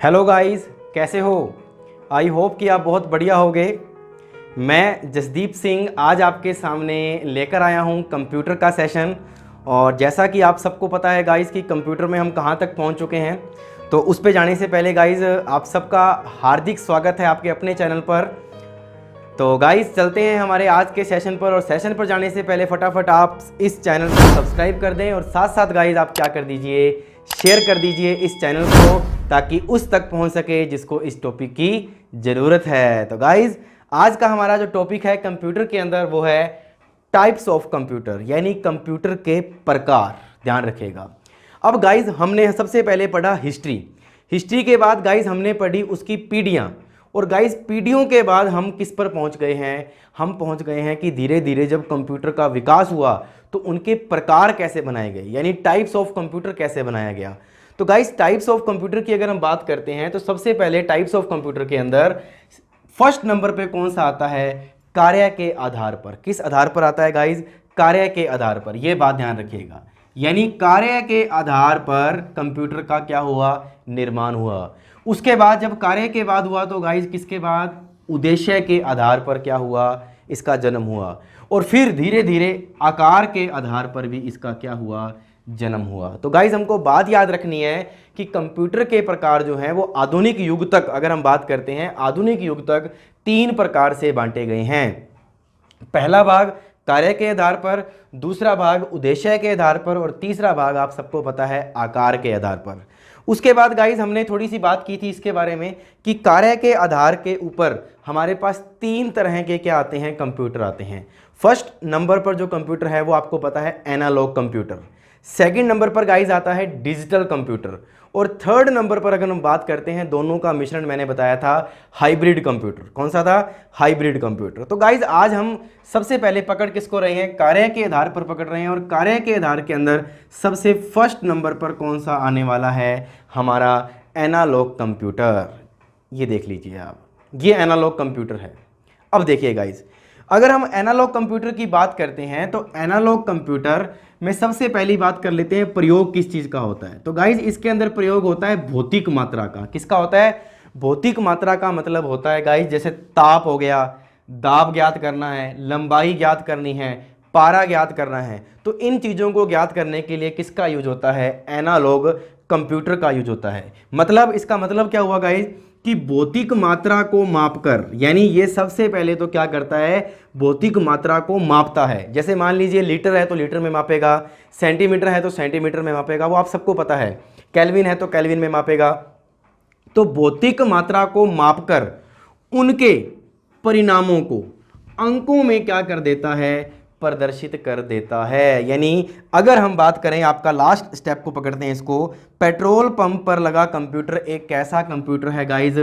Hello guys, कैसे हो? I hope कि आप बहुत बढ़िया होगे। मैं जसदीप सिंह आज आपके सामने लेकर आया हूं कंप्यूटर का सेशन। और जैसा कि आप सबको पता है गाइस कि कंप्यूटर में हम कहां तक पहुंच चुके हैं, तो उस पे जाने से पहले गाइस आप सबका हार्दिक स्वागत है आपके अपने चैनल पर। तो गाइस चलते हैं हमारे आज के सेशन पर। और सेशन पर जाने से पहले फटाफट आप इस चैनल को सब्सक्राइब कर दें और साथ साथ गाइस आप क्या कर दीजिए, शेयर कर दीजिए इस चैनल को, ताकि उस तक पहुंच सके जिसको इस टॉपिक की ज़रूरत है। तो गाइस आज का हमारा जो टॉपिक है कंप्यूटर के अंदर वो है टाइप्स ऑफ कंप्यूटर, यानी कंप्यूटर के प्रकार। ध्यान रखिएगा। अब गाइस हमने सबसे पहले पढ़ा हिस्ट्री के बाद गाइस हमने पढ़ी उसकी पीढ़ियाँ। और गाइस पीढ़ियों के बाद हम किस पर पहुंच गए हैं? हम पहुंच गए हैं कि धीरे धीरे जब कंप्यूटर का विकास हुआ तो उनके प्रकार कैसे बनाए गए, यानी टाइप्स ऑफ कंप्यूटर कैसे बनाया गया। तो गाइस टाइप्स ऑफ कंप्यूटर की अगर हम बात करते हैं तो सबसे पहले टाइप्स ऑफ कंप्यूटर के अंदर फर्स्ट नंबर पे कौन सा आता है? कार्य के आधार पर। किस आधार पर आता है गाइस? कार्य के आधार पर। यह बात ध्यान रखिएगा, यानी कार्य के आधार पर कंप्यूटर का क्या हुआ? निर्माण हुआ। उसके बाद जब कार्य के बाद हुआ तो गाइस किसके बाद? उद्देश्य के आधार पर क्या हुआ? इसका जन्म हुआ। और फिर धीरे धीरे आकार के आधार पर भी इसका क्या हुआ? जन्म हुआ। तो गाइस हमको बात याद रखनी है कि कंप्यूटर के प्रकार जो हैं वो आधुनिक युग तक, अगर हम बात करते हैं आधुनिक युग तक, 3 प्रकार से बांटे गए हैं। पहला भाग कार्य के आधार पर, दूसरा भाग उद्देश्य के आधार पर, और तीसरा भाग आप सबको पता है आकार के आधार पर। उसके बाद गाइस हमने थोड़ी सी बात की थी इसके बारे में कि कार्य के आधार के ऊपर हमारे पास 3 तरह के क्या आते हैं? कंप्यूटर आते हैं। फर्स्ट नंबर पर जो कंप्यूटर है वो आपको पता है एनालॉग कंप्यूटर। सेकंड नंबर पर गाइस आता है डिजिटल कंप्यूटर। और थर्ड नंबर पर अगर हम बात करते हैं, दोनों का मिश्रण मैंने बताया था, हाइब्रिड कंप्यूटर। कौन सा था? Hybrid computer. तो गाइस आज हम सबसे पहले पकड़ किसको रहे हैं? कार्य के आधार पर पकड़ रहे हैं। और कार्य के आधार के अंदर सबसे फर्स्ट नंबर पर कौन सा आने वाला है? हमारा एनालॉग कंप्यूटर। ये देख लीजिए आप, ये एनालॉग कंप्यूटर है। अब देखिए गाइस, अगर हम एनालॉग कंप्यूटर की बात करते हैं तो एनालॉग कंप्यूटर में सबसे पहली बात कर लेते हैं प्रयोग किस चीज़ का होता है। तो गाइस इसके अंदर प्रयोग होता है भौतिक मात्रा का। किसका होता है? भौतिक मात्रा का मतलब होता है गाइस जैसे ताप हो गया, दाब ज्ञात करना है, लंबाई ज्ञात करनी है, पारा ज्ञात करना है। तो इन चीज़ों को ज्ञात करने के लिए किसका यूज होता है? एनालॉग कंप्यूटर का यूज होता है। मतलब इसका मतलब क्या हुआ गाइस कि भौतिक मात्रा को मापकर, यानी ये सबसे पहले तो क्या करता है? भौतिक मात्रा को मापता है। जैसे मान लीजिए लीटर है तो लीटर में मापेगा, सेंटीमीटर है तो सेंटीमीटर में मापेगा, वो आप सबको पता है। केल्विन है तो केल्विन में मापेगा। तो भौतिक मात्रा को मापकर उनके परिणामों को अंकों में क्या कर देता है? प्रदर्शित कर देता है। यानी अगर हम बात करें, आपका लास्ट स्टेप को पकड़ते हैं इसको, पेट्रोल पंप पर लगा कंप्यूटर एक कैसा कंप्यूटर है गाइज?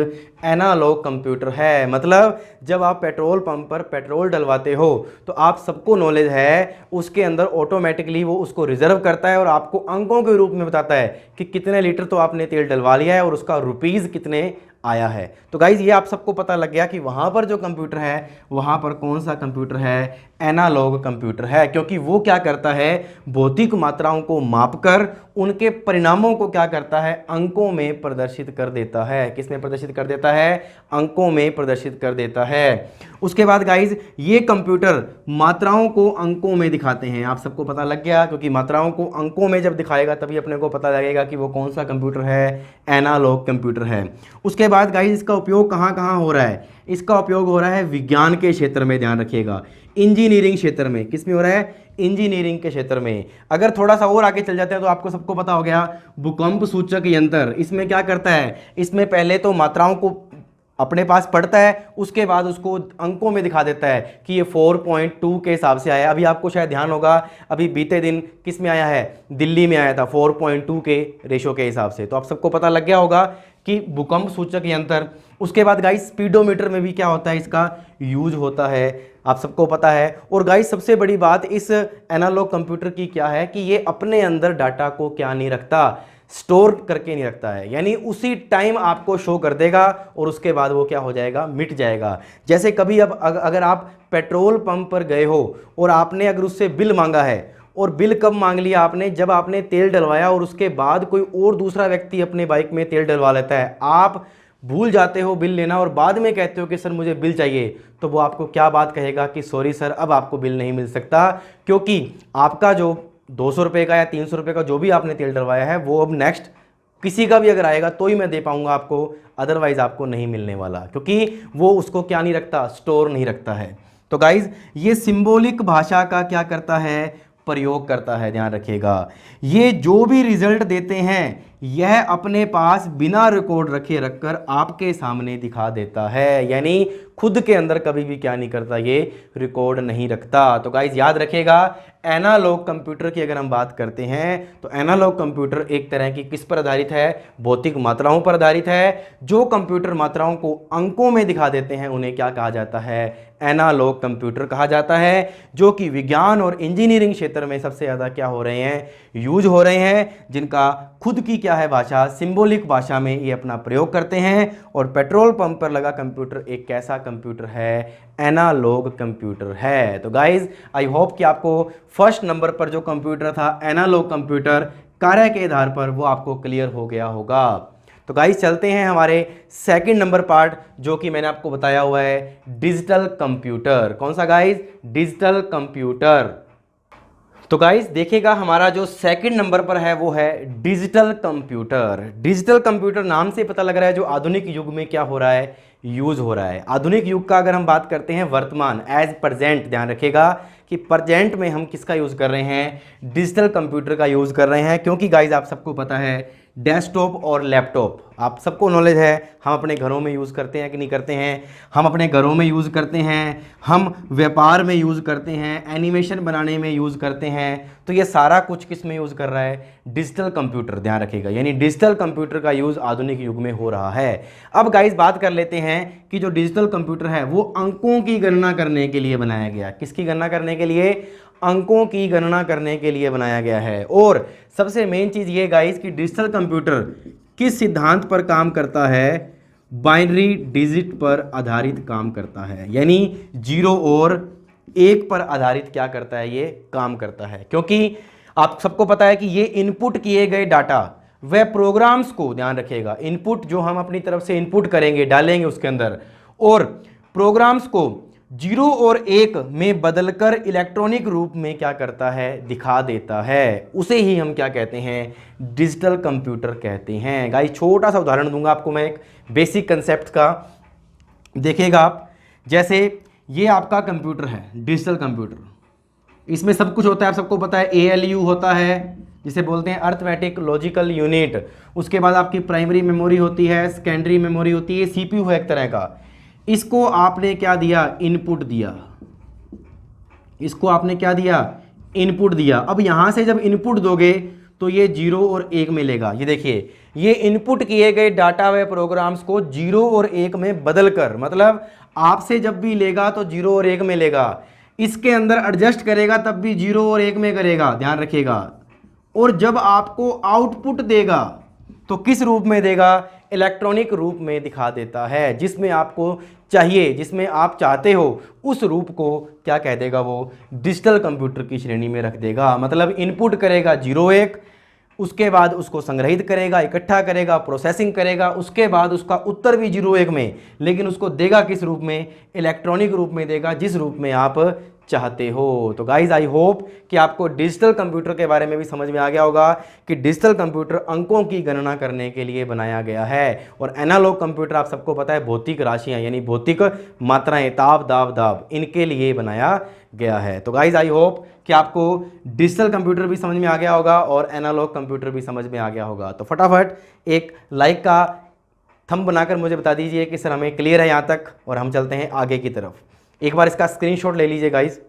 एनालॉग कंप्यूटर है। मतलब जब आप पेट्रोल पंप पर पेट्रोल डलवाते हो तो आप सबको नॉलेज है, उसके अंदर ऑटोमेटिकली वो उसको रिजर्व करता है और आपको अंकों के रूप में बताता है कि कितने लीटर तो आपने तेल डलवा लिया है और उसका रुपीज़ कितने आया है। तो गाइज ये आप सबको पता लग गया कि वहाँ पर जो कंप्यूटर है वहाँ पर कौन सा कंप्यूटर है? एनालॉग कंप्यूटर है। क्योंकि वो क्या करता है? भौतिक मात्राओं को मापकर उनके परिणामों को क्या करता है? अंकों में प्रदर्शित कर देता है। किस में प्रदर्शित कर देता है? अंकों में प्रदर्शित कर देता है। उसके बाद गाइज ये कंप्यूटर मात्राओं को अंकों में दिखाते हैं। आप सबको पता लग गया, क्योंकि मात्राओं को अंकों में जब दिखाएगा तभी अपने को पता लगेगा कि वो कौन सा कंप्यूटर है? एनालॉग कंप्यूटर है। उसके बाद गाइज इसका उपयोग कहाँ कहाँ हो रहा है? इसका उपयोग हो रहा है विज्ञान के क्षेत्र में। ध्यान रखिएगा, इंजीनियरिंग क्षेत्र में। किस में हो रहा है? इंजीनियरिंग के क्षेत्र में। अगर थोड़ा सा और आगे चल जाते हैं तो आपको सबको पता हो गया भूकंप सूचक यंत्र। इसमें क्या करता है? इसमें पहले तो मात्राओं को अपने पास पढ़ता है, उसके बाद उसको अंकों में दिखा देता है कि ये 4.2 के हिसाब से आया। अभी आपको शायद ध्यान होगा, अभी बीते दिन किस में आया है? दिल्ली में आया था 4.2 के रेशो के हिसाब से। तो आप सबको पता लग गया होगा कि भूकंप सूचक यंत्र। उसके बाद गाइस स्पीडोमीटर में भी क्या होता है? इसका यूज होता है, आप सबको पता है। और गाइस सबसे बड़ी बात इस एनालॉग कंप्यूटर की क्या है कि ये अपने अंदर डाटा को क्या नहीं रखता? स्टोर करके नहीं रखता है। यानी उसी टाइम आपको शो कर देगा और उसके बाद वो क्या हो जाएगा? मिट जाएगा। जैसे कभी अब अगर आप पेट्रोल पंप पर गए हो और आपने अगर उससे बिल मांगा है और बिल कब मांग लिया आपने? जब आपने तेल डलवाया और उसके बाद कोई और दूसरा व्यक्ति अपने बाइक में तेल डलवा लेता है, आप भूल जाते हो बिल लेना और बाद में कहते हो कि सर मुझे बिल चाहिए, तो वो आपको क्या बात कहेगा कि सॉरी सर, अब आपको बिल नहीं मिल सकता, क्योंकि आपका जो 200 रुपये का या 300 रुपये का जो भी आपने तेल डलवाया है वो अब नेक्स्ट किसी का भी अगर आएगा तो ही मैं दे पाऊंगा आपको, अदरवाइज आपको नहीं मिलने वाला, क्योंकि वो उसको क्या नहीं रखता, स्टोर नहीं रखता है। तो गाइज ये सिंबॉलिक भाषा का क्या करता है, प्रयोग करता है, ध्यान रखिएगा। ये जो भी रिजल्ट देते हैं यह अपने पास बिना रिकॉर्ड रखे रखकर आपके सामने दिखा देता है, यानी खुद के अंदर कभी भी क्या नहीं करता, ये रिकॉर्ड नहीं रखता। तो गाइज याद रखिएगा, एनालॉग कंप्यूटर की अगर हम बात करते हैं तो एनालॉग कंप्यूटर एक तरह की किस पर आधारित है, भौतिक मात्राओं पर आधारित है। जो कंप्यूटर मात्राओं को अंकों में दिखा देते हैं उन्हें क्या कहा जाता है, एनालॉग कंप्यूटर कहा जाता है, जो कि विज्ञान और इंजीनियरिंग क्षेत्र में सबसे ज़्यादा क्या हो रहे हैं, यूज हो रहे हैं, जिनका खुद की क्या है भाषा, सिंबॉलिक भाषा में ये अपना प्रयोग करते हैं। और पेट्रोल पंप पर लगा कंप्यूटर एक कैसा कंप्यूटर है, एनालॉग कंप्यूटर है। तो गाइज आई होप कि आपको फर्स्ट नंबर पर जो कंप्यूटर था एनालॉग कंप्यूटर, कार्य के आधार पर वो आपको क्लियर हो गया होगा। तो गाइस चलते हैं हमारे सेकंड नंबर पार्ट, जो कि मैंने आपको बताया हुआ है डिजिटल कंप्यूटर। कौन सा गाइस, डिजिटल कंप्यूटर। तो गाइस देखिएगा हमारा जो सेकंड नंबर पर है वो है डिजिटल कंप्यूटर। डिजिटल कंप्यूटर नाम से पता लग रहा है जो आधुनिक युग में क्या हो रहा है, यूज हो रहा है। आधुनिक युग का अगर हम बात करते हैं वर्तमान, एज प्रेजेंट, ध्यान रखिएगा कि प्रेजेंट में हम किसका यूज कर रहे हैं, डिजिटल कंप्यूटर का यूज कर रहे हैं। क्योंकि गाइस आप सबको पता है डेस्कटॉप और लैपटॉप आप सबको नॉलेज है, हम अपने घरों में यूज़ करते हैं कि नहीं करते हैं, हम अपने घरों में यूज़ करते हैं, हम व्यापार में यूज़ करते हैं, एनिमेशन बनाने में यूज़ करते हैं। तो ये सारा कुछ किस में यूज़ कर रहा है, डिजिटल कंप्यूटर, ध्यान रखिएगा। यानी डिजिटल कंप्यूटर का यूज़ आधुनिक युग में हो रहा है। अब गाइस बात कर लेते हैं कि जो डिजिटल कंप्यूटर है वो अंकों की गणना करने के लिए बनाया गया। किसकी गणना करने के लिए, अंकों की गणना करने के लिए बनाया गया है। और सबसे मेन चीज़ ये गाइस कि डिजिटल कंप्यूटर किस सिद्धांत पर काम करता है, बाइनरी डिजिट पर आधारित काम करता है। यानी 0 और 1 पर आधारित क्या करता है, ये काम करता है। क्योंकि आप सबको पता है कि ये इनपुट किए गए डाटा वह प्रोग्राम्स को, ध्यान रखिएगा, इनपुट जो हम अपनी तरफ से इनपुट करेंगे, डालेंगे उसके अंदर, और प्रोग्राम्स को 0 और 1 में बदलकर इलेक्ट्रॉनिक रूप में क्या करता है, दिखा देता है। उसे ही हम क्या कहते हैं, डिजिटल कंप्यूटर कहते हैं। गाइस छोटा सा उदाहरण दूंगा आपको मैं एक बेसिक कंसेप्ट का, देखिएगा आप। जैसे ये आपका कंप्यूटर है, डिजिटल कंप्यूटर, इसमें सब कुछ होता है, आप सबको पता है। ALU होता है जिसे बोलते हैं अर्थमेटिक लॉजिकल यूनिट। उसके बाद आपकी प्राइमरी मेमोरी होती है, सेकेंडरी मेमोरी होती है, CPU है एक तरह का। इसको आपने क्या दिया, इनपुट दिया। इसको आपने क्या दिया, इनपुट दिया। अब यहां से जब इनपुट दोगे तो ये 0 और 1 में लेगा। ये देखिए, ये इनपुट किए गए डाटा व प्रोग्राम्स को 0 और 1 में बदलकर, मतलब आपसे जब भी लेगा तो 0 और 1 में लेगा, इसके अंदर एडजस्ट करेगा तब भी 0 और 1 में करेगा, ध्यान रखिएगा। और जब आपको आउटपुट देगा तो किस रूप में देगा, इलेक्ट्रॉनिक रूप में दिखा देता है। जिसमें आपको चाहिए, जिसमें आप चाहते हो उस रूप को क्या कह देगा, वो डिजिटल कंप्यूटर की श्रेणी में रख देगा। मतलब इनपुट करेगा 0-1, उसके बाद उसको संग्रहित करेगा, इकट्ठा करेगा, प्रोसेसिंग करेगा, उसके बाद उसका उत्तर भी 0-1 में, लेकिन उसको देगा किस रूप में, इलेक्ट्रॉनिक रूप में देगा, जिस रूप में आप चाहते हो। तो गाइज आई होप कि आपको डिजिटल कंप्यूटर के बारे में भी समझ में आ गया होगा कि डिजिटल कंप्यूटर अंकों की गणना करने के लिए बनाया गया है। और एनालॉग कंप्यूटर आप सबको पता है भौतिक राशियां यानी भौतिक मात्राएं, ताप दाब दाब, इनके लिए बनाया गया है। तो गाइज आई होप कि आपको डिजिटल कंप्यूटर भी समझ में आ गया होगा और एनालॉग कंप्यूटर भी समझ में आ गया होगा। तो फटाफट एक लाइक का थंब बनाकर मुझे बता दीजिए कि सर हमें क्लियर है यहाँ तक, और हम चलते हैं आगे की तरफ। एक बार इसका स्क्रीनशॉट ले लीजिए गाइस।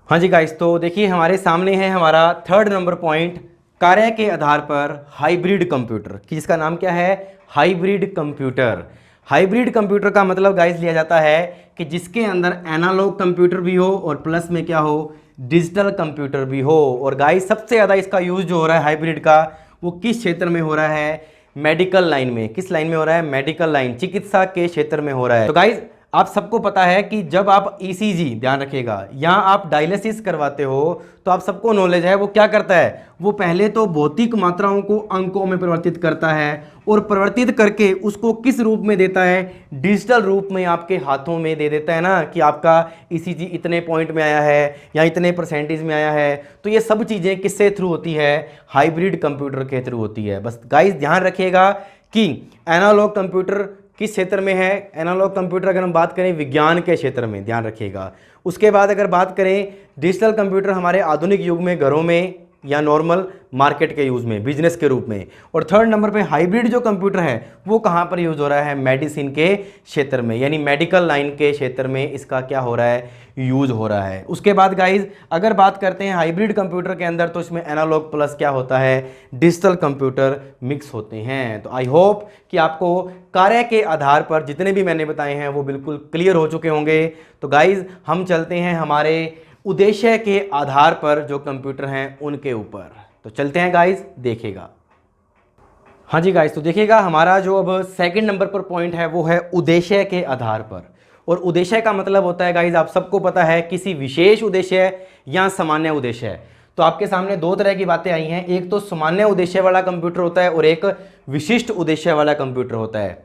हाँ जी गाइस, तो देखिए हमारे सामने है हमारा थर्ड नंबर पॉइंट, कार्य के आधार पर हाइब्रिड कंप्यूटर, कि जिसका नाम क्या है, हाइब्रिड कंप्यूटर। हाइब्रिड कंप्यूटर का मतलब गाइस लिया जाता है कि जिसके अंदर एनालॉग कंप्यूटर भी हो और प्लस में क्या हो, डिजिटल कंप्यूटर भी हो। और गाइस सबसे ज़्यादा इसका यूज जो हो रहा है हाइब्रिड का, वो किस क्षेत्र में हो रहा है, मेडिकल लाइन में। किस लाइन में हो रहा है, मेडिकल लाइन, चिकित्सा के क्षेत्र में हो रहा है। तो गाइज आप सबको पता है कि जब आप ईसीजी, ध्यान रखिएगा, यहाँ आप डायलिसिस करवाते हो तो आप सबको नॉलेज है वो क्या करता है, वो पहले तो भौतिक मात्राओं को अंकों में परिवर्तित करता है और परिवर्तित करके उसको किस रूप में देता है, डिजिटल रूप में आपके हाथों में दे देता है ना, कि आपका ईसीजी इतने पॉइंट में आया है या इतने परसेंटेज में आया है। तो ये सब चीज़ें किससे थ्रू होती है, हाइब्रिड कंप्यूटर के थ्रू होती है। बस गाइस ध्यान रखिएगा कि एनालॉग कंप्यूटर किस क्षेत्र में है, एनालॉग कंप्यूटर अगर हम बात करें विज्ञान के क्षेत्र में, ध्यान रखिएगा। उसके बाद अगर बात करें डिजिटल कंप्यूटर हमारे आधुनिक युग में घरों में या नॉर्मल मार्केट के यूज़ में, बिजनेस के रूप में। और थर्ड नंबर पे हाइब्रिड जो कंप्यूटर है वो कहाँ पर यूज़ हो रहा है, मेडिसिन के क्षेत्र में, यानी मेडिकल लाइन के क्षेत्र में इसका क्या हो रहा है, यूज हो रहा है। उसके बाद गाइज अगर बात करते हैं हाइब्रिड कंप्यूटर के अंदर, तो इसमें एनालॉग प्लस क्या होता है, डिजिटल कंप्यूटर मिक्स होते हैं। तो आई होप कि आपको कार्य के आधार पर जितने भी मैंने बताए हैं वो बिल्कुल क्लियर हो चुके होंगे। तो गाइज हम चलते हैं हमारे उद्देश्य के आधार पर जो कंप्यूटर हैं उनके ऊपर। तो चलते हैं गाइज, देखिएगा। हाँ जी गाइज, तो देखिएगा हमारा जो अब सेकंड नंबर पर पॉइंट है वो है उद्देश्य के आधार पर। और उद्देश्य का मतलब होता है गाइज, आप सबको पता है, किसी विशेष उद्देश्य या सामान्य उद्देश्य। तो आपके सामने दो तरह की बातें आई हैं, एक तो सामान्य उद्देश्य वाला कंप्यूटर होता है और एक विशिष्ट उद्देश्य वाला कंप्यूटर होता है।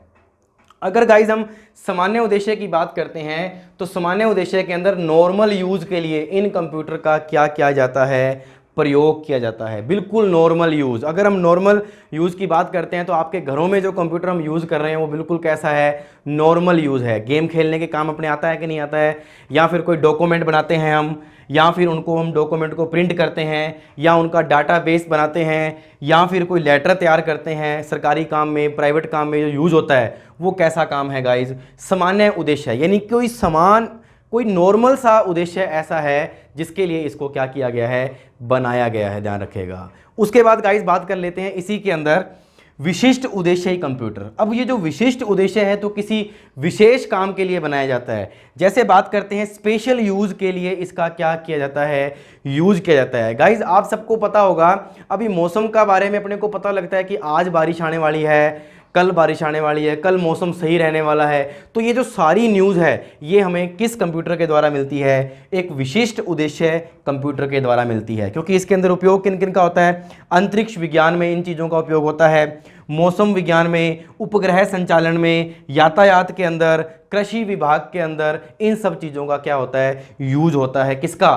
अगर गाइज हम सामान्य उद्देश्य की बात करते हैं तो सामान्य उद्देश्य के अंदर नॉर्मल यूज के लिए इन कंप्यूटर का क्या किया जाता है, प्रयोग किया जाता है, बिल्कुल नॉर्मल यूज़। अगर हम नॉर्मल यूज़ की बात करते हैं तो आपके घरों में जो कंप्यूटर हम यूज़ कर रहे हैं वो बिल्कुल कैसा है, नॉर्मल यूज़ है। गेम खेलने के काम अपने आता है कि नहीं आता है, या फिर कोई डॉक्यूमेंट बनाते हैं हम, या फिर उनको हम डॉक्यूमेंट को प्रिंट करते हैं, या उनका डाटाबेस बनाते हैं, या फिर कोई लेटर तैयार करते हैं, सरकारी काम में, प्राइवेट काम में जो यूज़ होता है वो कैसा काम है गाइज, सामान्य उद्देश्य। यानी कोई नॉर्मल सा उद्देश्य ऐसा है जिसके लिए इसको क्या किया गया है, बनाया गया है, ध्यान रखिएगा। उसके बाद गाइस बात कर लेते हैं इसी के अंदर विशिष्ट उद्देश्य कंप्यूटर। अब ये जो विशिष्ट उद्देश्य है तो किसी विशेष काम के लिए बनाया जाता है। जैसे बात करते हैं स्पेशल यूज के लिए इसका क्या किया जाता है, यूज किया जाता है। गाइस आप सबको पता होगा, अभी मौसम का बारे में अपने को पता लगता है कि आज बारिश आने वाली है, कल बारिश आने वाली है, कल मौसम सही रहने वाला है। तो ये जो सारी न्यूज़ है ये हमें किस कंप्यूटर के द्वारा मिलती है, एक विशिष्ट उद्देश्य कंप्यूटर के द्वारा मिलती है। क्योंकि इसके अंदर उपयोग किन किन का होता है, अंतरिक्ष विज्ञान में इन चीज़ों का उपयोग होता है, मौसम विज्ञान में, उपग्रह संचालन में, यातायात के अंदर, कृषि विभाग के अंदर, इन सब चीज़ों का क्या होता है, यूज होता है। किसका,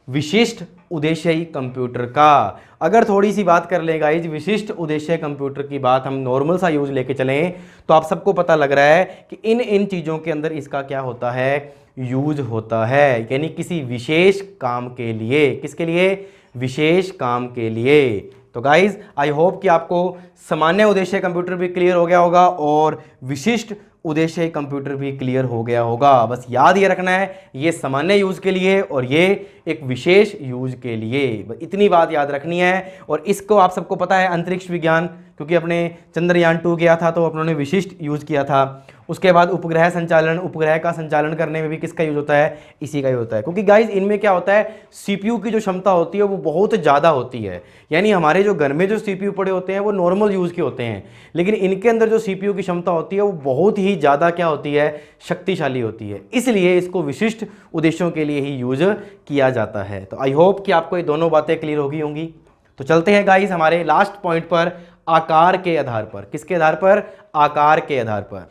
विशिष्ट उद्देश्यी कंप्यूटर का। अगर थोड़ी सी बात कर लें गाइज विशिष्ट उद्देश्य कंप्यूटर की बात, हम नॉर्मल सा यूज लेके चलें तो आप सबको पता लग रहा है कि इन चीज़ों के अंदर इसका क्या होता है, यूज होता है। यानी किसी विशेष काम के लिए, किसके लिए, विशेष काम के लिए। तो गाइज आई होप कि आपको सामान्य उद्देश्य कंप्यूटर भी क्लियर हो गया होगा और विशिष्ट उद्देश्य कंप्यूटर भी क्लियर हो गया होगा। बस याद ये रखना है, ये सामान्य यूज के लिए और ये एक विशेष यूज के लिए, बस इतनी बात याद रखनी है। और इसको आप सबको पता है अंतरिक्ष विज्ञान, क्योंकि अपने चंद्रयान 2 गया था तो अपनों विशिष्ट यूज किया था। उसके बाद उपग्रह संचालन, उपग्रह का संचालन करने में भी किसका यूज होता है, इसी का यूज होता है। क्योंकि गाइज इनमें क्या होता है, सीपीयू की जो क्षमता होती है वो बहुत ज़्यादा होती है। यानी हमारे जो घर में जो सीपीयू पड़े होते हैं वो नॉर्मल यूज़ के होते हैं, लेकिन इनके अंदर जो सीपीयू की क्षमता होती है वो बहुत ही ज़्यादा क्या होती है, शक्तिशाली होती है। इसलिए इसको विशिष्ट उद्देश्यों के लिए ही यूज किया जाता है। तो आई होप कि आपको ये दोनों बातें क्लियर हो गई होंगी। तो चलते हैं गाइज हमारे लास्ट पॉइंट पर, आकार के आधार पर। किसके आधार पर, आकार के आधार पर।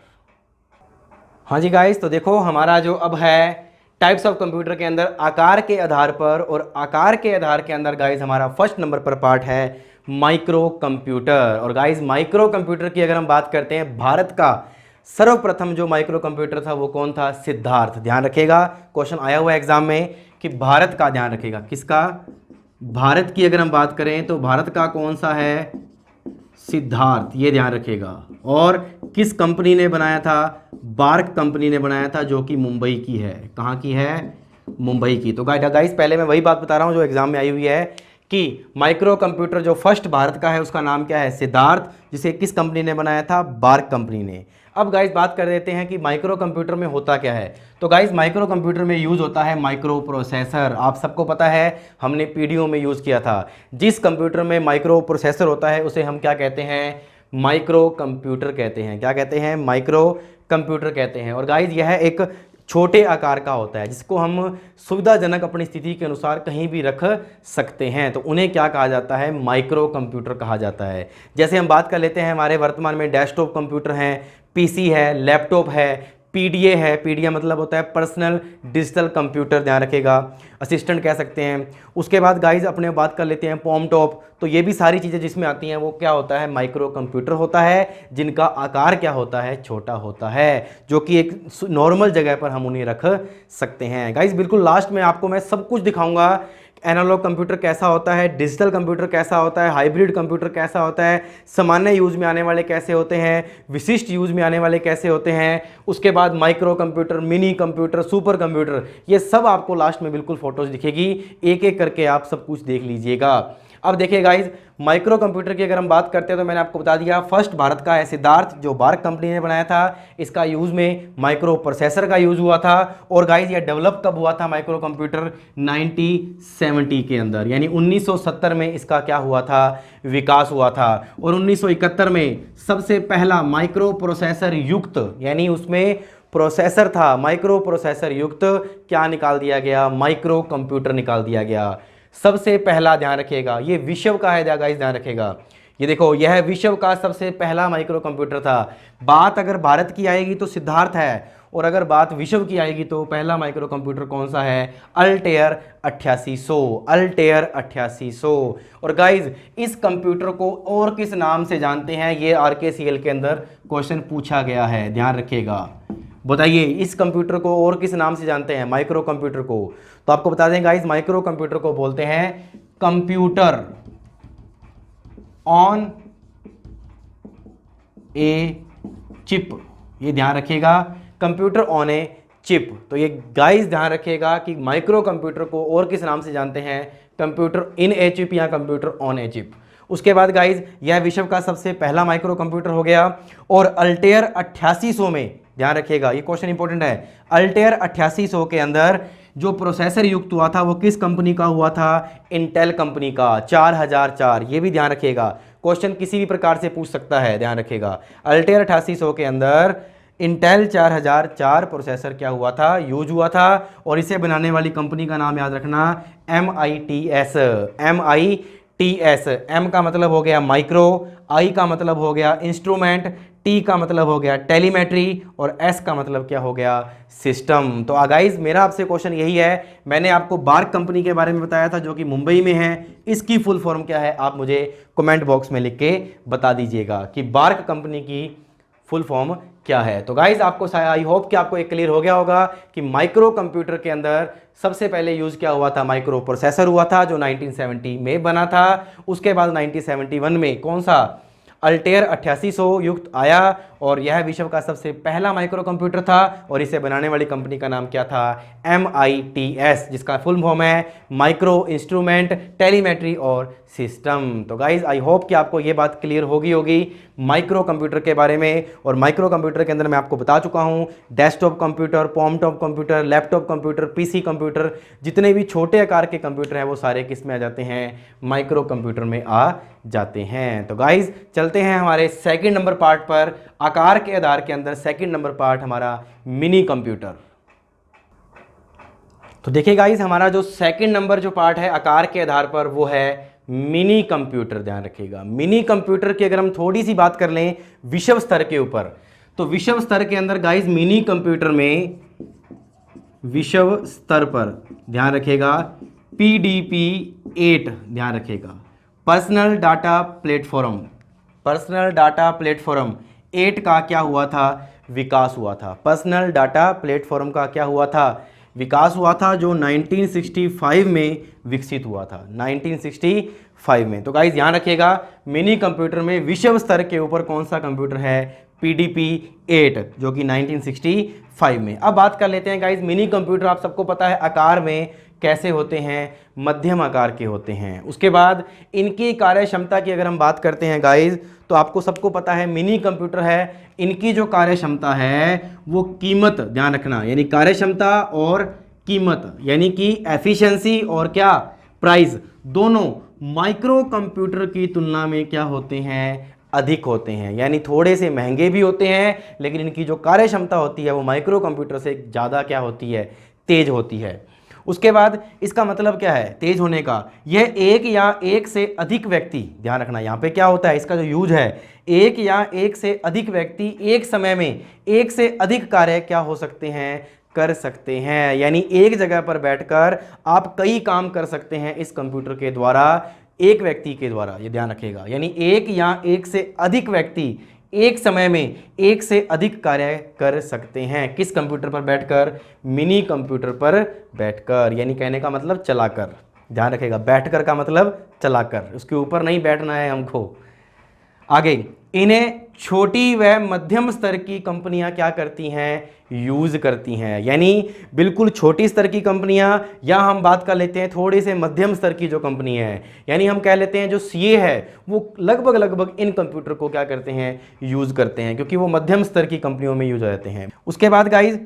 हाँ जी गाइस, तो देखो हमारा जो अब है टाइप्स ऑफ कंप्यूटर के अंदर आकार के आधार पर, और आकार के आधार के अंदर गाइस हमारा फर्स्ट नंबर पर पार्ट है माइक्रो कंप्यूटर। और गाइस माइक्रो कंप्यूटर की अगर हम बात करते हैं, भारत का सर्वप्रथम जो माइक्रो कंप्यूटर था वो कौन था, सिद्धार्थ। ध्यान रखेगा, क्वेश्चन आया हुआ है एग्जाम में कि भारत का, ध्यान रखेगा किसका, भारत की अगर हम बात करें तो भारत का कौन सा है, सिद्धार्थ, ये ध्यान रखेगा। और किस कंपनी ने बनाया था, बार्क कंपनी ने बनाया था, जो कि मुंबई की है। कहाँ की है, मुंबई की। तो गाइस पहले मैं वही बात बता रहा हूँ जो एग्जाम में आई हुई है कि माइक्रो कंप्यूटर जो फर्स्ट भारत का है उसका नाम क्या है, सिद्धार्थ, जिसे किस कंपनी ने बनाया था, बार्क कंपनी ने। अब गाइस बात कर देते हैं कि माइक्रो कंप्यूटर में होता क्या है। तो गाइस माइक्रो कंप्यूटर में यूज़ होता है माइक्रो प्रोसेसर। आप सबको पता है, हमने पीडीओ में यूज़ किया था। जिस कंप्यूटर में माइक्रो प्रोसेसर होता है उसे हम क्या कहते हैं, माइक्रो कंप्यूटर कहते हैं। क्या कहते हैं, माइक्रो कंप्यूटर कहते हैं। और गाइज यह एक छोटे आकार का होता है जिसको हम सुविधाजनक अपनी स्थिति के अनुसार कहीं भी रख सकते हैं, तो उन्हें क्या कहा जाता है, माइक्रो कंप्यूटर कहा जाता है। जैसे हम बात कर लेते हैं हमारे वर्तमान में डेस्कटॉप कंप्यूटर हैं, पीसी है, लैपटॉप है, पीडीए है, पीडीए मतलब होता है पर्सनल डिजिटल कंप्यूटर, ध्यान रखेगा, असिस्टेंट कह सकते हैं। उसके बाद गाइज अपने बात कर लेते हैं पॉम टॉप, तो ये भी सारी चीज़ें जिसमें आती हैं वो क्या होता है, माइक्रो कंप्यूटर होता है, जिनका आकार क्या होता है, छोटा होता है, जो कि एक नॉर्मल जगह पर हम उन्हें रख सकते हैं। गाइज बिल्कुल लास्ट में आपको मैं सब कुछ दिखाऊंगा, एनालॉग कंप्यूटर कैसा होता है, डिजिटल कंप्यूटर कैसा होता है, हाइब्रिड कंप्यूटर कैसा होता है, सामान्य यूज में आने वाले कैसे होते हैं, विशिष्ट यूज में आने वाले कैसे होते हैं, उसके बाद micro computer, mini computer, super computer, ये सब आपको लास्ट में बिल्कुल फोटोज दिखेगी, एक एक करके आप सब कुछ देख लीजिएगा। अब देखिए गाइज, माइक्रो कंप्यूटर की अगर हम बात करते हैं तो मैंने आपको बता दिया, फर्स्ट भारत का है सिद्धार्थ, जो बार्क कंपनी ने बनाया था। इसका यूज़ में माइक्रो प्रोसेसर का यूज़ हुआ था। और गाइज ये डेवलप कब हुआ था माइक्रो कंप्यूटर, 1970 के अंदर, यानी 1970 में इसका क्या हुआ था, विकास हुआ था। और 1971 में सबसे पहला माइक्रो प्रोसेसर युक्त, यानी उसमें प्रोसेसर था, माइक्रो प्रोसेसर युक्त क्या निकाल दिया गया, माइक्रो कंप्यूटर निकाल दिया गया। सबसे पहला, ध्यान रखिएगा, ये विश्व का है गाइस, ध्यान रखिएगा, ये देखो यह विश्व का सबसे पहला माइक्रो कंप्यूटर था। बात अगर भारत की आएगी तो सिद्धार्थ है, और अगर बात विश्व की आएगी तो पहला माइक्रो कंप्यूटर कौन सा है, अल्टेयर 8800, अल्टेयर 8800। और गाइज इस कंप्यूटर को और किस नाम से जानते हैं, ये RKCL के अंदर क्वेश्चन पूछा गया है, ध्यान रखिएगा। बताइए इस कंप्यूटर को और किस नाम से जानते हैं, माइक्रो कंप्यूटर को, तो आपको बता दें गाइस, माइक्रो कंप्यूटर को बोलते हैं कंप्यूटर ऑन ए चिप, ये ध्यान रखिएगा, कंप्यूटर ऑन ए चिप। तो ये गाइस ध्यान रखिएगा कि माइक्रो कंप्यूटर को और किस नाम से जानते हैं, कंप्यूटर इन ए चिप या कंप्यूटर ऑन ए चिप। उसके बाद गाइस यह विश्व का सबसे पहला माइक्रो कंप्यूटर हो गया। और अल्टेयर 8800 में, ध्यान रखिएगा ये क्वेश्चन इंपॉर्टेंट है, अल्टेयर 8800 के अंदर जो प्रोसेसर युक्त हुआ था वो किस कंपनी का हुआ था, इंटेल कंपनी का, 4004, ये भी ध्यान रखिएगा, क्वेश्चन किसी भी प्रकार से पूछ सकता है, ध्यान रखिएगा। अल्टेयर 8800 के अंदर इंटेल 4004 प्रोसेसर क्या हुआ था, यूज हुआ था। और इसे बनाने वाली कंपनी का नाम याद रखना, MITS, MITS, M का मतलब हो गया माइक्रो, I का मतलब हो गया इंस्ट्रूमेंट, T का मतलब हो गया टेलीमेट्री, और S का मतलब क्या हो गया, सिस्टम। तो गाइस मेरा आपसे क्वेश्चन यही है, मैंने आपको बार्क कंपनी के बारे में बताया था जो कि मुंबई में है, इसकी फुल फॉर्म क्या है आप मुझे कमेंट बॉक्स में लिख के बता दीजिएगा कि बार्क कंपनी की फुल फॉर्म क्या है। तो गाइज आपको आई होप कि आपको एक क्लियर हो गया होगा कि माइक्रो कंप्यूटर के अंदर सबसे पहले यूज क्या हुआ था, माइक्रो प्रोसेसर हुआ था जो 1970 में बना था। उसके बाद 1971 में कौन सा, अल्टेयर 8800 युक्त आया, और यह विश्व का सबसे पहला माइक्रो कंप्यूटर था। और इसे बनाने वाली कंपनी का नाम क्या था, MITS, जिसका फुल फॉर्म है माइक्रो इंस्ट्रूमेंट टेलीमेट्री और सिस्टम। तो गाइज आई होप कि आपको ये बात क्लियर होगी माइक्रो कंप्यूटर के बारे में। और माइक्रो कंप्यूटर के अंदर मैं आपको बता चुका हूँ, desktop computer, palm top computer, laptop computer, PC computer, जितने भी छोटे आकार के कंप्यूटर हैं वो सारे किस में आ जाते हैं, माइक्रो कंप्यूटर में आ जाते हैं। तो गाइज चलते हैं हमारे सेकंड नंबर पार्ट पर, आकार के आधार के अंदर सेकंड नंबर पार्ट हमारा मिनी कंप्यूटर। तो देखिए गाइज हमारा जो सेकंड नंबर जो पार्ट है आकार के आधार पर वो है मिनी कंप्यूटर, ध्यान रखिएगा। मिनी कंप्यूटर की अगर हम थोड़ी सी बात कर लें विश्व स्तर के ऊपर, तो विश्व स्तर के अंदर गाइज मिनी कंप्यूटर में विश्व स्तर पर ध्यान रखिएगा PDP-8, ध्यान रखिएगा, personal data platform, personal data platform 8 का क्या हुआ था, विकास हुआ था। पर्सनल डाटा प्लेटफॉर्म का क्या हुआ था, विकास हुआ था, जो 1965 में विकसित हुआ था, 1965 में। तो गाइस ध्यान रखिएगा मिनी कंप्यूटर में विश्व स्तर के ऊपर कौन सा कंप्यूटर है, PDP-8, जो कि 1965 में। अब बात कर लेते हैं गाइस मिनी कंप्यूटर, आप सबको पता है आकार में कैसे होते हैं, मध्यम आकार के होते हैं। उसके बाद इनकी कार्य क्षमता की अगर हम बात करते हैं गाइस, तो आपको सबको पता है मिनी कंप्यूटर है, इनकी जो कार्य क्षमता है वो कीमत, ध्यान रखना, यानी कार्य क्षमता और कीमत, यानी कि एफिशिएंसी और क्या, प्राइस, दोनों माइक्रो कंप्यूटर की तुलना में क्या होते हैं, अधिक होते हैं, यानी थोड़े से महंगे भी होते हैं, लेकिन इनकी जो कार्य क्षमता होती है वो माइक्रो कंप्यूटर से ज़्यादा क्या होती है, तेज होती है। उसके बाद इसका मतलब क्या है तेज होने का, यह एक या एक से अधिक व्यक्ति, ध्यान रखना यहाँ पे क्या होता है, इसका जो यूज है, एक या एक से अधिक व्यक्ति एक समय में एक से अधिक कार्य क्या हो सकते हैं, कर सकते हैं। यानी एक जगह पर बैठकर आप कई काम कर सकते हैं इस कंप्यूटर के द्वारा, एक व्यक्ति के द्वारा, ये ध्यान रखिएगा। यानी एक या एक से अधिक व्यक्ति एक समय में एक से अधिक कार्य कर सकते हैं, किस कंप्यूटर पर बैठकर, मिनी कंप्यूटर पर बैठकर। यानी कहने का मतलब चलाकर, ध्यान रखिएगा, बैठकर का मतलब चलाकर, उसके ऊपर नहीं बैठना है हमको। आगे, इन्हें छोटी व मध्यम स्तर की कंपनियां क्या करती हैं, यूज करती हैं। यानी बिल्कुल छोटी स्तर की कंपनियां, या हम बात कर लेते हैं थोड़े से मध्यम स्तर की जो कंपनी है, यानी हम कह लेते हैं जो सीए है वो लगभग इन कंप्यूटर को क्या करते हैं, यूज करते हैं, क्योंकि वो मध्यम स्तर की कंपनियों में यूज हो जाते हैं। उसके बाद गाइज,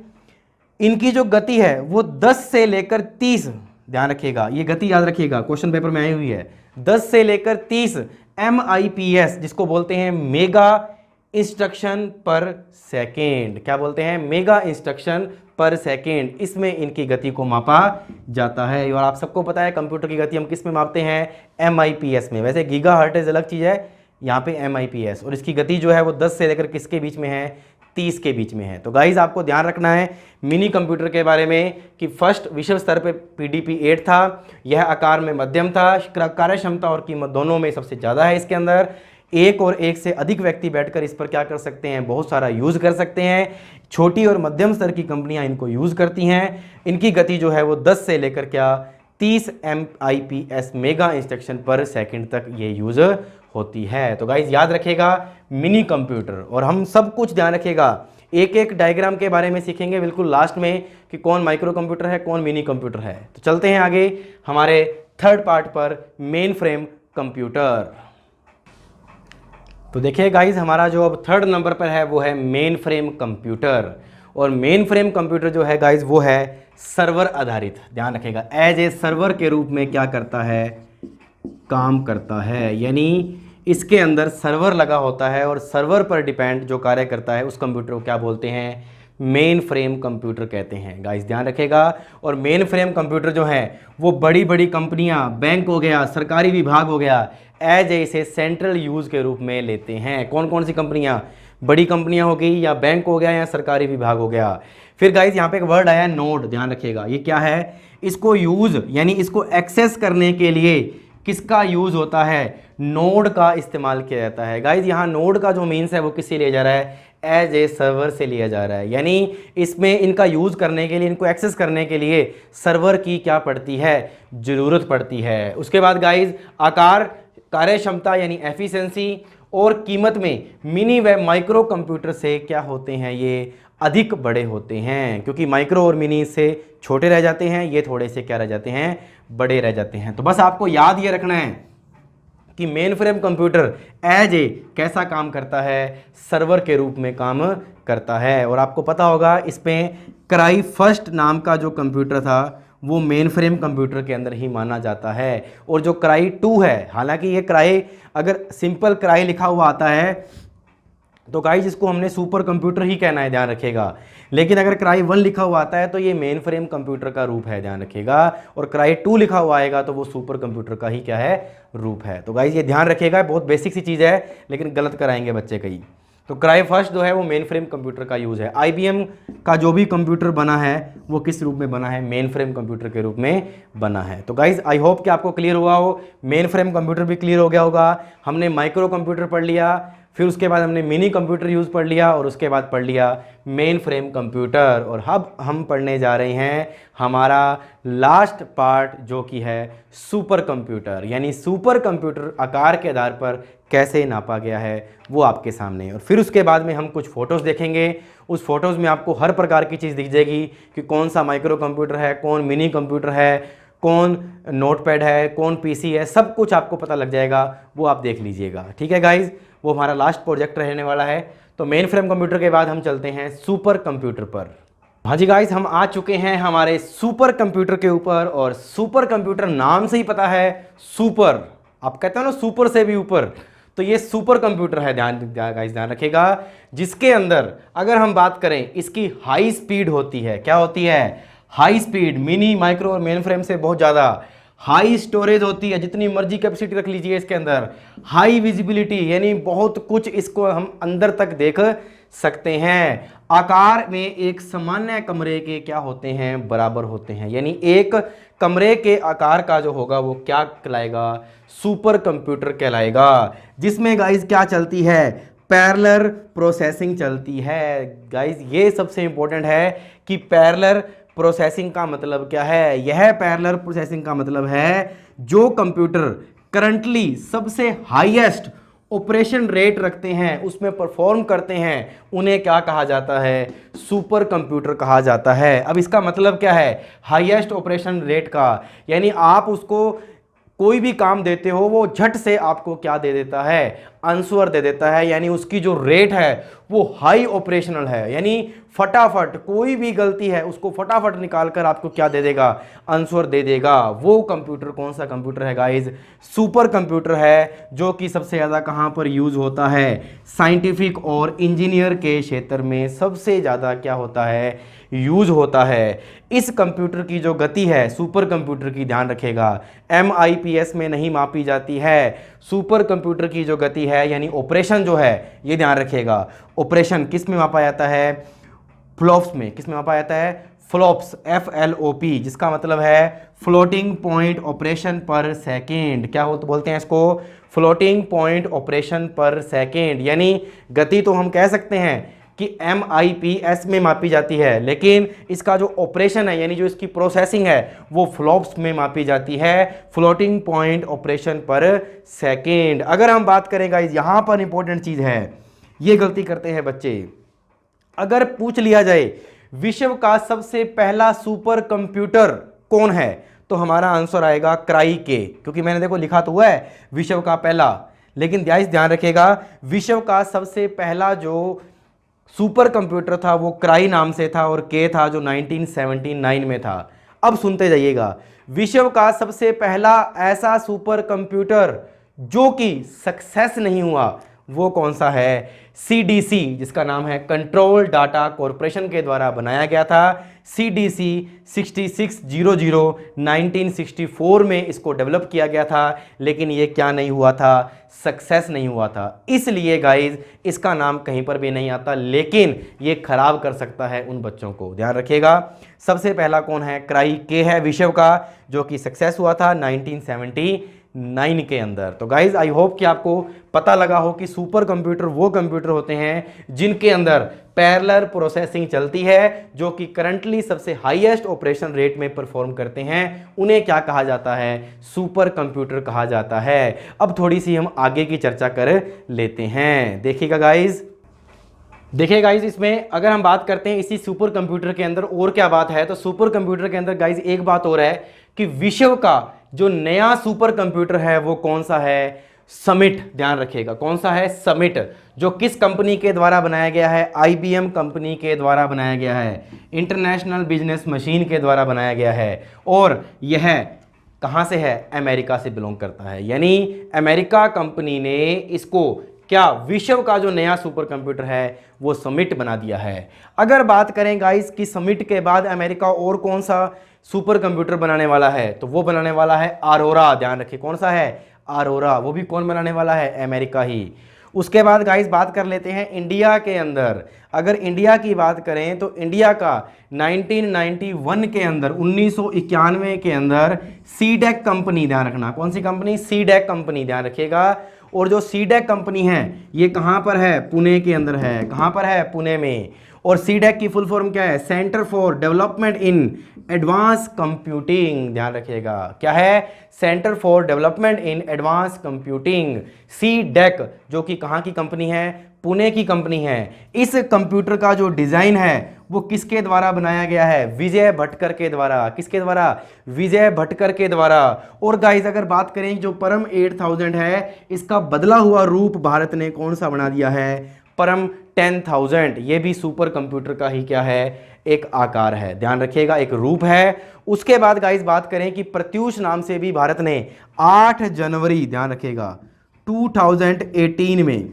इनकी जो गति है वो 10 से लेकर 30, ध्यान रखिएगा, ये गति याद रखिएगा, क्वेश्चन पेपर में आई हुई है, 10 से लेकर 30 MIPS, जिसको बोलते हैं मेगा इंस्ट्रक्शन पर सेकेंड। क्या बोलते हैं, मेगा इंस्ट्रक्शन पर सेकेंड, इसमें इनकी गति को मापा जाता है। और आप सबको पता है कंप्यूटर की गति हम किस में मापते हैं, MIPS में। वैसे गीगाहर्ट्ज़ अलग चीज़ है, यहाँ पे MIPS, और इसकी गति जो है वो 10 से लेकर किसके बीच में है, 30 के बीच में है। तो गाइज आपको ध्यान रखना है मिनी कंप्यूटर के बारे में कि फर्स्ट विश्व स्तर पे PDP 8 था, यह आकार में मध्यम था, कार्य क्षमता और कीमत दोनों में सबसे ज़्यादा है। इसके अंदर एक और एक से अधिक व्यक्ति बैठकर इस पर क्या कर सकते हैं, बहुत सारा यूज़ कर सकते हैं। छोटी और मध्यम स्तर की कंपनियां इनको यूज़ करती हैं। इनकी गति जो है वो 10 से लेकर क्या 30 MIPS मेगा इंस्ट्रक्शन पर सेकंड तक ये यूज़ होती है। तो गाइज याद रखिएगा मिनी कंप्यूटर, और हम सब कुछ ध्यान रखिएगा, एक एक डायग्राम के बारे में सीखेंगे बिल्कुल लास्ट में कि कौन माइक्रो कंप्यूटर है, कौन मिनी कंप्यूटर है। तो चलते हैं आगे हमारे थर्ड पार्ट पर, मेन फ्रेम कंप्यूटर। तो देखिए गाइज, हमारा जो अब थर्ड नंबर पर है वो है मेन फ्रेम कंप्यूटर। और मेन फ्रेम कंप्यूटर जो है गाइज वो है सर्वर आधारित, ध्यान रखिएगा, एज ए सर्वर के रूप में क्या करता है, काम करता है। यानी इसके अंदर सर्वर लगा होता है और सर्वर पर डिपेंड जो कार्य करता है उस कंप्यूटर को क्या बोलते हैं, मेन फ्रेम कंप्यूटर कहते हैं। गाइस ध्यान रखेगा। और मेन फ्रेम कंप्यूटर जो है वो बड़ी बड़ी कंपनियां, बैंक हो गया, सरकारी विभाग हो गया, एज इसे सेंट्रल यूज़ के रूप में लेते हैं। कौन कौन सी कंपनियां, बड़ी कंपनियां हो गई, या बैंक हो गया, या सरकारी विभाग हो गया। फिर गाइस यहाँ पे एक वर्ड आया नोड, ध्यान रखिएगा, ये क्या है, इसको यूज़ यानी इसको एक्सेस करने के लिए किसका यूज़ होता है, नोड का इस्तेमाल किया जाता है। गाइज यहाँ नोड का जो मीन्स है वो किससे लिया जा रहा है, एज ए सर्वर से लिया जा रहा है। यानी इसमें इनका यूज़ करने के लिए, इनको एक्सेस करने के लिए सर्वर की क्या पड़ती है, ज़रूरत पड़ती है। उसके बाद गाइज आकार, कार्य क्षमता यानी एफिशिएंसी, और कीमत में मिनी व माइक्रो कंप्यूटर से क्या होते हैं, ये अधिक बड़े होते हैं, क्योंकि माइक्रो और मिनी से छोटे रह जाते हैं, ये थोड़े से क्या रह जाते हैं, बड़े रह जाते हैं। तो बस आपको याद ये रखना है कि mainframe computer as a कैसा काम करता है, सर्वर के रूप में काम करता है। और आपको पता होगा इसमें क्राई फर्स्ट नाम का जो कंप्यूटर था वो मेन फ्रेम कंप्यूटर के अंदर ही माना जाता है। और जो क्राई 2 है, हालांकि ये क्राई, अगर सिंपल क्राई लिखा हुआ आता है तो गाइस इसको हमने सुपर कंप्यूटर ही कहना है, ध्यान रखिएगा। लेकिन अगर क्राई 1 लिखा हुआ आता है तो ये मेन फ्रेम कंप्यूटर का रूप है, ध्यान रखिएगा। और क्राई 2 लिखा हुआ आएगा तो वो सुपर कंप्यूटर का ही क्या है, रूप है। तो गाइस ये ध्यान रखिएगा, बहुत बेसिक सी चीज़ है लेकिन गलत कराएंगे बच्चे कई। तो क्राई फर्स्ट जो है वो मेन फ्रेम कंप्यूटर का यूज़ है। IBM का जो भी कंप्यूटर बना है वो किस रूप में बना है, मेन फ्रेम कंप्यूटर के रूप में बना है। तो गाइज आई होप कि आपको क्लियर हुआ हो, मेन फ्रेम कंप्यूटर भी क्लियर हो गया होगा। हमने माइक्रो कंप्यूटर पढ़ लिया, फिर उसके बाद हमने मिनी कंप्यूटर यूज़ पढ़ लिया, और उसके बाद पढ़ लिया मेन फ्रेम कंप्यूटर। और अब हम पढ़ने जा रहे हैं हमारा लास्ट पार्ट जो कि है सुपर कंप्यूटर। यानी सुपर कंप्यूटर आकार के आधार पर कैसे नापा गया है वो आपके सामने। और फिर उसके बाद में हम कुछ फ़ोटोज़ देखेंगे, उस फोटोज़ में आपको हर प्रकार की चीज़ दिख जाएगी कि कौन सा माइक्रो कंप्यूटर है, कौन मिनी कंप्यूटर है, कौन नोटपैड है, कौन PC है, सब कुछ आपको पता लग जाएगा, वो आप देख लीजिएगा। ठीक है गाइज़, वो हमारा लास्ट प्रोजेक्ट रहने वाला है। तो मेन फ्रेम कंप्यूटर के बाद हम चलते हैं सुपर कंप्यूटर पर। हाँ जी गाइस, हम आ चुके हैं हमारे सुपर कंप्यूटर के ऊपर। और सुपर कंप्यूटर नाम से ही पता है, सुपर, आप कहते हो ना सुपर से भी ऊपर, तो ये सुपर कंप्यूटर है, ध्यान गाइस ध्यान रखिएगा, जिसके अंदर अगर हम बात करें इसकी हाई स्पीड होती है। क्या होती है? हाई स्पीड, मिनी माइक्रो और मेन फ्रेम से बहुत ज़्यादा हाई स्टोरेज होती है, जितनी मर्जी कैपेसिटी रख लीजिए इसके अंदर। हाई विजिबिलिटी यानी बहुत कुछ इसको हम अंदर तक देख सकते हैं। आकार में एक सामान्य कमरे के क्या होते हैं? बराबर होते हैं। यानी एक कमरे के आकार का जो होगा वो क्या कहलाएगा? सुपर कंप्यूटर कहलाएगा। जिसमें गाइस क्या चलती है? पैरेलल प्रोसेसिंग चलती है। गाइस ये सबसे इंपॉर्टेंट है कि पैरेलल प्रोसेसिंग का मतलब क्या है? यह पैरेलल प्रोसेसिंग का मतलब है जो कंप्यूटर करंटली सबसे हाईएस्ट ऑपरेशन रेट रखते हैं, उसमें परफॉर्म करते हैं, उन्हें क्या कहा जाता है? सुपर कंप्यूटर कहा जाता है। अब इसका मतलब क्या है? हाईएस्ट ऑपरेशन रेट का, यानी आप उसको कोई भी काम देते हो वो झट से आपको क्या दे देता है? आंसर दे देता है। यानी उसकी जो रेट है वो हाई ऑपरेशनल है, यानी फटाफट कोई भी गलती है उसको फटाफट निकाल कर आपको क्या दे देगा? आंसर दे देगा। वो कंप्यूटर कौन सा कंप्यूटर है गाइज? सुपर कंप्यूटर है, जो कि सबसे ज़्यादा कहाँ पर यूज होता है? साइंटिफिक और इंजीनियर के क्षेत्र में सबसे ज़्यादा क्या होता है? यूज होता है। इस कंप्यूटर की जो गति है सुपर कंप्यूटर की, ध्यान रखेगा, MIPS में नहीं मापी जाती है। सुपर कंप्यूटर की जो गति है यानी ऑपरेशन जो है, ये ध्यान रखिएगा, ऑपरेशन किस में मापा जाता है? फ्लॉप्स में। किस में मापा जाता है? फ्लॉप्स, FLOP, जिसका मतलब है फ्लोटिंग पॉइंट ऑपरेशन पर सेकेंड। क्या बोलते हैं इसको? फ्लोटिंग पॉइंट ऑपरेशन पर सेकेंड। यानी गति तो हम कह सकते हैं कि MIPS में मापी जाती है, लेकिन इसका जो ऑपरेशन है यानी जो इसकी प्रोसेसिंग है वो फ्लॉप्स में मापी जाती है, फ्लोटिंग पॉइंट ऑपरेशन पर सेकेंड। अगर हम बात करें गाइस, यहां पर इंपॉर्टेंट चीज है, ये गलती करते हैं बच्चे। अगर पूछ लिया जाए विश्व का सबसे पहला सुपर कंप्यूटर कौन है, तो हमारा आंसर आएगा क्राई के, क्योंकि मैंने देखो लिखा तो हुआ है विश्व का पहला, लेकिन ध्यान रखिएगा विश्व का सबसे पहला जो सुपर कंप्यूटर था वो क्राई नाम से था, और के था जो 1979 में था। अब सुनते जाइएगा, विश्व का सबसे पहला ऐसा सुपर कंप्यूटर जो कि सक्सेस नहीं हुआ वो कौन सा है? CDC, जिसका नाम है कंट्रोल डाटा कॉरपोरेशन के द्वारा बनाया गया था। CDC 6600 1964 में इसको डेवलप किया गया था, लेकिन ये क्या नहीं हुआ था? सक्सेस नहीं हुआ था। इसलिए गाइज इसका नाम कहीं पर भी नहीं आता, लेकिन ये खराब कर सकता है उन बच्चों को। ध्यान रखिएगा, सबसे पहला कौन है? क्राई के है विश्व का, जो कि सक्सेस हुआ था 1979 के अंदर। तो गाइज आई होप कि आपको पता लगा हो कि सुपर कंप्यूटर वो कंप्यूटर होते हैं जिनके अंदर पैरेलल प्रोसेसिंग चलती है, जो कि करंटली सबसे हाईएस्ट ऑपरेशन रेट में परफॉर्म करते हैं, उन्हें क्या कहा जाता है? सुपर कंप्यूटर कहा जाता है। अब थोड़ी सी हम आगे की चर्चा कर लेते हैं। देखिएगा गाइज, इसमें अगर हम बात करते हैं इसी सुपर कंप्यूटर के अंदर और क्या बात है, तो सुपर कंप्यूटर के अंदर गाइज एक बात और है कि विश्व का जो नया सुपर कंप्यूटर है वो कौन सा है? समिट। ध्यान रखिएगा, कौन सा है? समिट, जो किस कंपनी के द्वारा बनाया गया है? IBM कंपनी के द्वारा बनाया गया है, इंटरनेशनल बिजनेस मशीन के द्वारा बनाया गया है, और यह कहाँ से है? अमेरिका से बिलोंग करता है। यानी अमेरिका कंपनी ने इसको क्या विश्व का जो नया सुपर कंप्यूटर है वो समिट बना दिया है। अगर बात करें गाइस कि समिट के बाद अमेरिका और कौन सा सुपर कंप्यूटर बनाने वाला है, तो वो बनाने वाला है अरोरा। ध्यान रखिए, कौन सा है? अरोरा। वो भी कौन बनाने वाला है? अमेरिका ही। उसके बाद गाइस बात कर लेते हैं इंडिया के अंदर। अगर इंडिया की बात करें तो इंडिया का 1991 के अंदर, 1991 के अंदर सीडेक कंपनी, ध्यान रखना कौन सी कंपनी? सीडेक कंपनी, ध्यान रखिएगा। और जो सीडेक कंपनी है ये कहाँ पर है? पुणे के अंदर है। कहाँ पर है? पुणे में। और सीडेक की फुल फॉर्म क्या है? Centre for development in advance computing. ध्यान रखिएगा, क्या है? Centre for development in advance computing, CDAC, जो कि कहाँ की कंपनी है? पुणे की कंपनी है। इस कंप्यूटर का जो डिजाइन है वो किसके द्वारा बनाया गया है? विजय भटकर के द्वारा। किसके द्वारा? विजय भटकर के द्वारा। और गाइस अगर बात करें जो परम 8000 है, इसका बदला हुआ रूप भारत ने कौन सा बना दिया है? परम 10000। ये भी सुपर कंप्यूटर का ही क्या है? एक आकार है। ध्यान रखिएगा, एक रूप है। उसके बाद गाइस बात करें कि प्रत्यूष नाम से भी भारत ने 8 जनवरी, ध्यान रखिएगा, 2018 में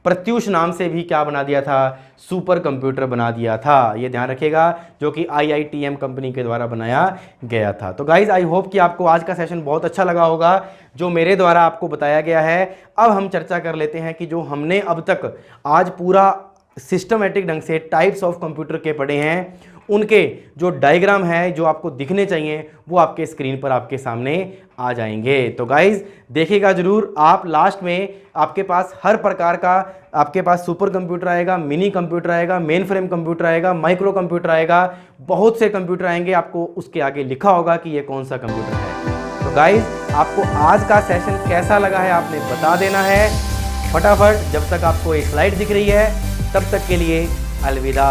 प्रत्यूष नाम से भी क्या बना दिया था, सुपर कंप्यूटर बना दिया था। ये ध्यान रखिएगा, जो कि IITM कंपनी के द्वारा बनाया गया था। तो गाइज आई होप कि आपको आज का सेशन बहुत अच्छा लगा होगा जो मेरे द्वारा आपको बताया गया है। अब हम चर्चा कर लेते हैं कि जो हमने अब तक आज पूरा सिस्टमेटिक ढंग से टाइप्स ऑफ कंप्यूटर के पढ़े हैं, उनके जो डायग्राम है जो आपको दिखने चाहिए वो आपके स्क्रीन पर आपके सामने आ जाएंगे। तो गाइज देखिएगा जरूर, आप लास्ट में आपके पास हर प्रकार का आपके पास सुपर कंप्यूटर आएगा, मिनी कंप्यूटर आएगा, मेन फ्रेम कंप्यूटर आएगा, माइक्रो कंप्यूटर आएगा, बहुत से कंप्यूटर आएंगे। आपको उसके आगे लिखा होगा कि ये कौन सा कंप्यूटर है। तो गाइज आपको आज का सेशन कैसा लगा है आपने बता देना है फटाफट। जब तक आपको एक स्लाइड दिख रही है तब तक के लिए अलविदा।